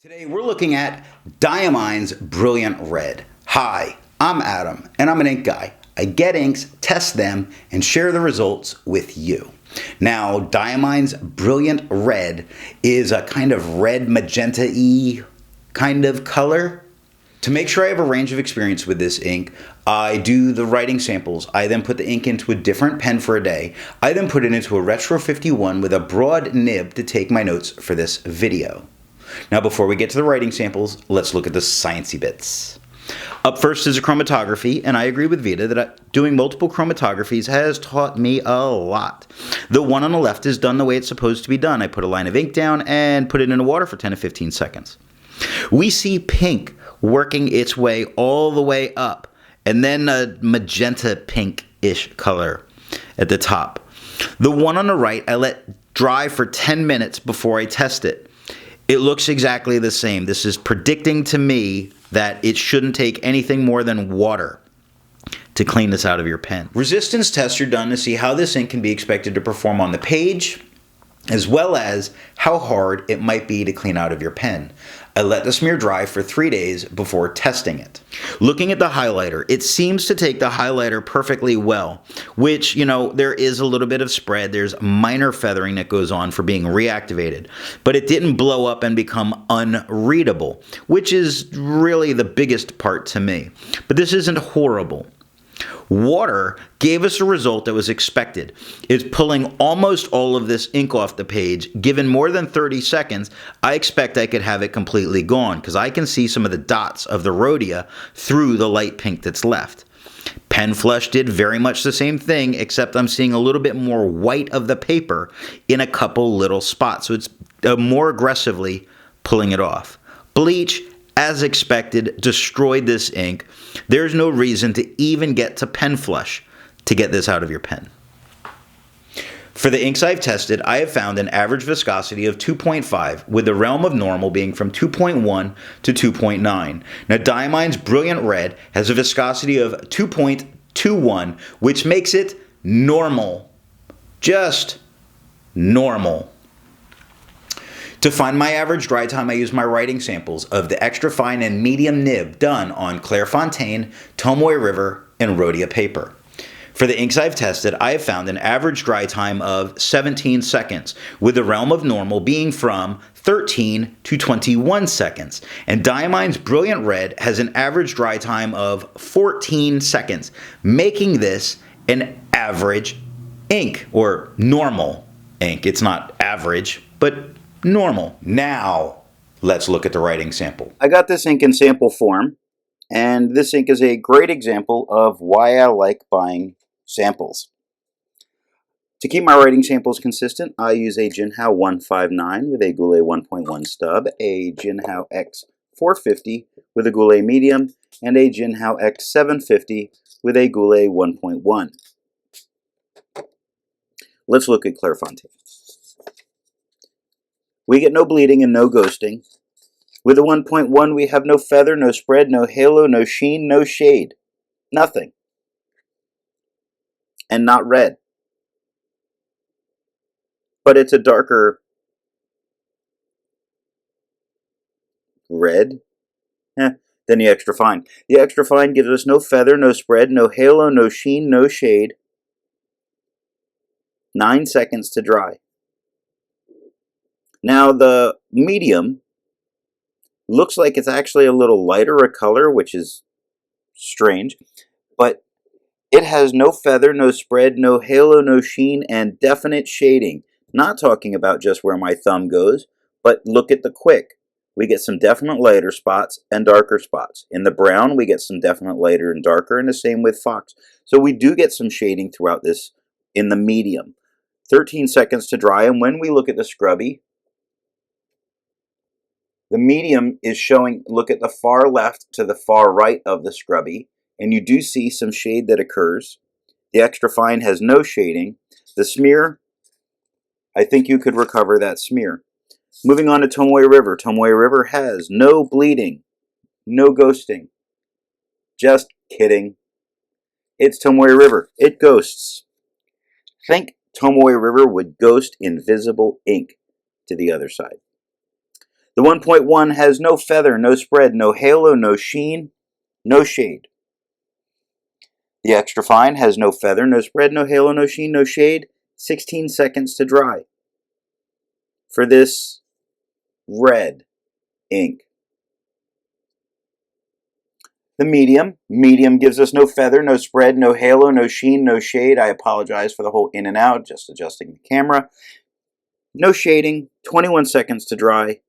Today we're looking at Diamine's Brilliant Red. Hi, I'm Adam, and I'm an ink guy. I get inks, test them, and share the results with you. Now, Diamine's Brilliant Red is a kind of red magenta-y kind of color. To make sure I have a range of experience with this ink, I do the writing samples. I then put the ink into a different pen for a day. I then put it into a Retro 51 with a broad nib to take my notes for this video. Now, before we get to the writing samples, let's look at the sciencey bits. Up first is a chromatography, and I agree with Vita that doing multiple chromatographies has taught me a lot. The one on the left is done the way it's supposed to be done. I put a line of ink down and put it in the water for 10 to 15 seconds. We see pink working its way all the way up, and then a magenta pink-ish color at the top. The one on the right I let dry for 10 minutes before I test it. It looks exactly the same. This is predicting to me that it shouldn't take anything more than water to clean this out of your pen. Resistance tests are done to see how this ink can be expected to perform on the page, as well as how hard it might be to clean out of your pen. I let the smear dry for 3 days before testing it. Looking at the highlighter, it seems to take the highlighter perfectly well, which, there is a little bit of spread. There's minor feathering that goes on for being reactivated, but it didn't blow up and become unreadable, which is really the biggest part to me. But this isn't horrible. Water gave us a result that was expected. It's pulling almost all of this ink off the page. Given more than 30 seconds, I expect I could have it completely gone because I can see some of the dots of the rhodia through the light pink that's left. Pen Flush did very much the same thing, except I'm seeing a little bit more white of the paper in a couple little spots, so it's more aggressively pulling it off. Bleach, as expected, destroyed this ink. There's no reason to even get to Pen Flush to get this out of your pen. For the inks I've tested, I have found an average viscosity of 2.5, with the realm of normal being from 2.1 to 2.9. Now, Diamine's Brilliant Red has a viscosity of 2.21, which makes it normal. Just normal. To find my average dry time, I use my writing samples of the extra fine and medium nib done on Clairefontaine, Tomoe River, and Rhodia paper. For the inks I've tested, I have found an average dry time of 17 seconds, with the realm of normal being from 13 to 21 seconds. And Diamine's Brilliant Red has an average dry time of 14 seconds, making this an average ink, or normal ink. It's not average, but normal. Now, let's look at the writing sample. I got this ink in sample form, and this ink is a great example of why I like buying samples. To keep my writing samples consistent, I use a Jinhao 159 with a Goulet 1.1 stub, a Jinhao X 450 with a Goulet medium, and a Jinhao X 750 with a Goulet 1.1. Let's look at Clairefontaine. We get no bleeding and no ghosting. With a 1.1, we have no feather, no spread, no halo, no sheen, no shade. Nothing. And not red. But it's a darker red than the extra fine. The extra fine gives us no feather, no spread, no halo, no sheen, no shade. 9 seconds to dry. Now, the medium looks like it's actually a little lighter a color, which is strange, but it has no feather, no spread, no halo, no sheen, and definite shading. Not talking about just where my thumb goes, but look at the quick. We get some definite lighter spots and darker spots. In the brown, we get some definite lighter and darker, and the same with Fox. So we do get some shading throughout this in the medium. 13 seconds to dry, and when we look at the scrubby, the medium is showing, look at the far left to the far right of the scrubby, and you do see some shade that occurs. The extra fine has no shading. The smear, I think you could recover that smear. Moving on to Tomoe River. Tomoe River has no bleeding, no ghosting. Just kidding. It's Tomoe River. It ghosts. Think Tomoe River would ghost invisible ink to the other side. The 1.1 has no feather, no spread, no halo, no sheen, no shade. The extra fine has no feather, no spread, no halo, no sheen, no shade. 16 seconds to dry for this red ink. The medium gives us no feather, no spread, no halo, no sheen, no shade. I apologize for the whole in and out, just adjusting the camera. No shading, 21 seconds to dry.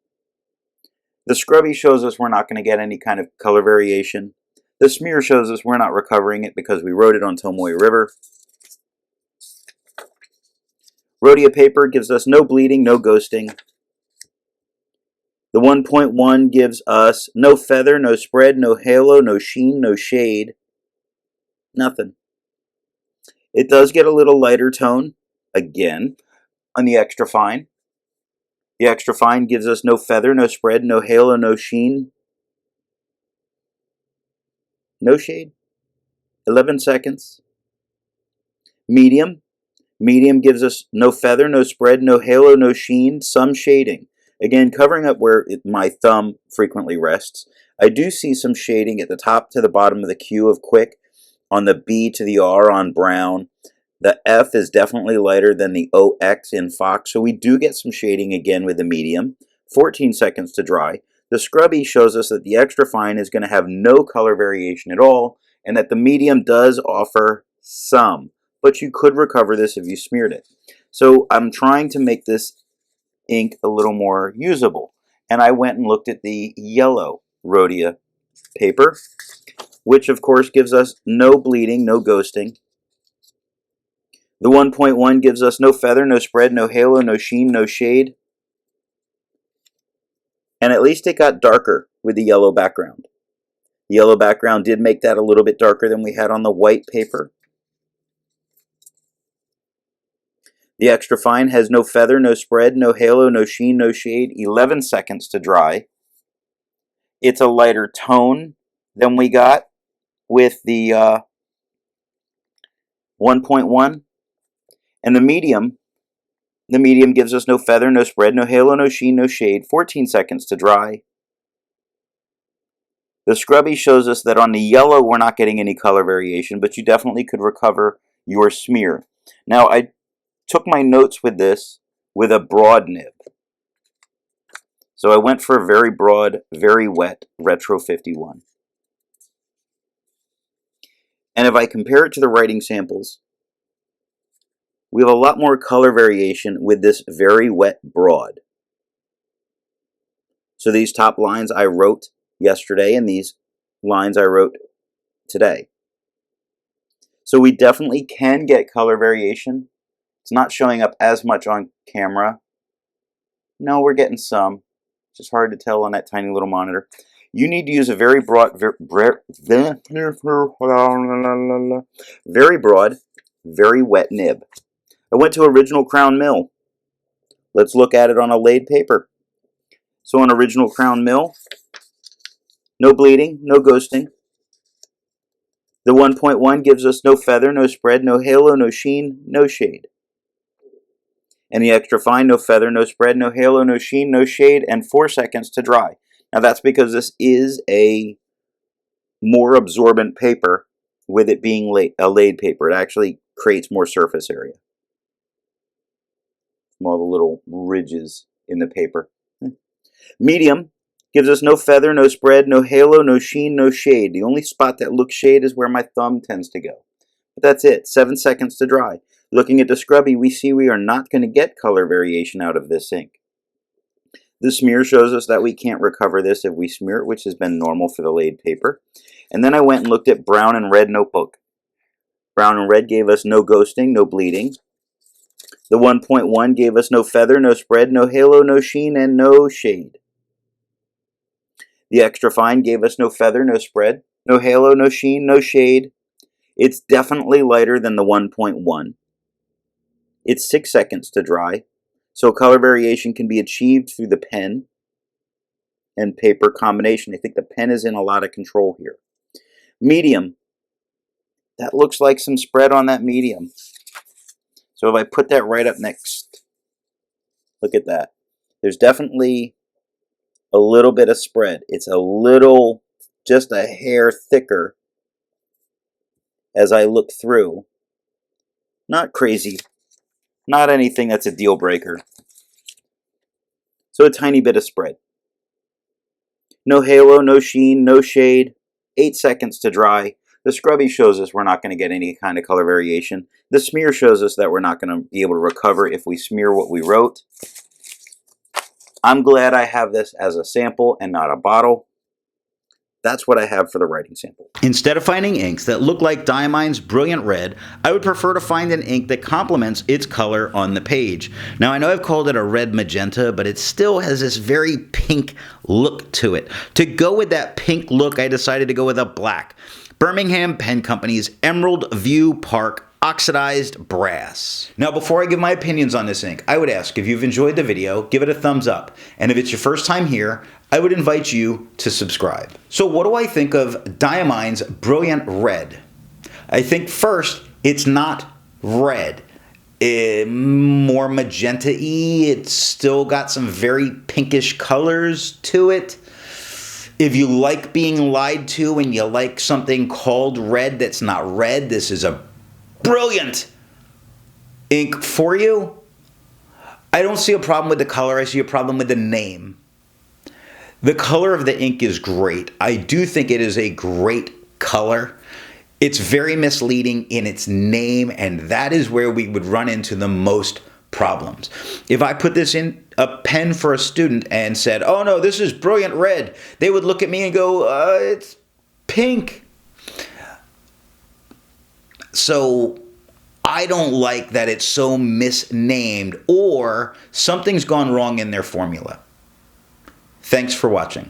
The scrubby shows us we're not going to get any kind of color variation. The smear shows us we're not recovering it because we wrote it on Tomoe River. Rhodia paper gives us no bleeding, no ghosting. The 1.1 gives us no feather, no spread, no halo, no sheen, no shade. Nothing. It does get a little lighter tone, again, on the extra fine. The extra fine gives us no feather, no spread, no halo, no sheen. No shade. 11 seconds. Medium gives us no feather, no spread, no halo, no sheen, some shading. Again, covering up where my thumb frequently rests. I do see some shading at the top to the bottom of the Q of quick, on the B to the R on brown. The F is definitely lighter than the OX in Fox, so we do get some shading again with the medium. 14 seconds to dry. The scrubby shows us that the extra fine is going to have no color variation at all, and that the medium does offer some, but you could recover this if you smeared it. So I'm trying to make this ink a little more usable, and I went and looked at the yellow Rhodia paper, which of course gives us no bleeding, no ghosting. The 1.1 gives us no feather, no spread, no halo, no sheen, no shade. And at least it got darker with the yellow background. The yellow background did make that a little bit darker than we had on the white paper. The extra fine has no feather, no spread, no halo, no sheen, no shade. 11 seconds to dry. It's a lighter tone than we got with the 1.1. And the medium gives us no feather, no spread, no halo, no sheen, no shade. 14 seconds to dry. The scrubby shows us that on the yellow we're not getting any color variation, but you definitely could recover your smear. Now I took my notes with this with a broad nib. So I went for a very broad, very wet Retro 51. And if I compare it to the writing samples, we have a lot more color variation with this very wet broad. So these top lines I wrote yesterday, and these lines I wrote today. So we definitely can get color variation. It's not showing up as much on camera. No, we're getting some. It's just hard to tell on that tiny little monitor. You need to use a very broad, very wet nib. I went to Original Crown Mill. Let's look at it on a laid paper. So on Original Crown Mill, no bleeding, no ghosting. The 1.1 gives us no feather, no spread, no halo, no sheen, no shade. And the extra fine, no feather, no spread, no halo, no sheen, no shade, and 4 seconds to dry. Now that's because this is a more absorbent paper with it being a laid paper. It actually creates more surface area from all the little ridges in the paper. Medium gives us no feather, no spread, no halo, no sheen, no shade. The only spot that looks shade is where my thumb tends to go. But that's it. 7 seconds to dry. Looking at the scrubby, we see we are not going to get color variation out of this ink. The smear shows us that we can't recover this if we smear it, which has been normal for the laid paper. And then I went and looked at brown and red notebook. Brown and red gave us no ghosting, no bleeding. The 1.1 gave us no feather, no spread, no halo, no sheen, and no shade. The extra fine gave us no feather, no spread, no halo, no sheen, no shade. It's definitely lighter than the 1.1. It's 6 seconds to dry, so color variation can be achieved through the pen and paper combination. I think the pen is in a lot of control here. Medium. That looks like some spread on that medium. So if I put that right up next, look at that. There's definitely a little bit of spread. It's a little, just a hair thicker as I look through. Not crazy. Not anything that's a deal breaker. So a tiny bit of spread. No halo, no sheen, no shade. 8 seconds to dry. The scrubby shows us we're not going to get any kind of color variation. The smear shows us that we're not going to be able to recover if we smear what we wrote. I'm glad I have this as a sample and not a bottle. That's what I have for the writing sample. Instead of finding inks that look like Diamine's Brilliant Red, I would prefer to find an ink that complements its color on the page. Now I know I've called it a Red-Magenta, but it still has this very pink look to it. To go with that pink look, I decided to go with a black. Birmingham Pen Company's Emerald View Park Oxidized Brass. Now before I give my opinions on this ink, I would ask if you've enjoyed the video, give it a thumbs up. And if it's your first time here, I would invite you to subscribe. So what do I think of Diamine's Brilliant Red? I think first, it's not red. More magenta-y. It's still got some very pinkish colors to it. If you like being lied to and you like something called red that's not red, this is a brilliant ink for you. I don't see a problem with the color. I see a problem with the name. The color of the ink is great. I do think it is a great color. It's very misleading in its name, and that is where we would run into the most problems. If I put this in a pen for a student and said, oh no, this is Brilliant Red, they would look at me and go, it's pink. So I don't like that it's so misnamed, or something's gone wrong in their formula. Thanks for watching.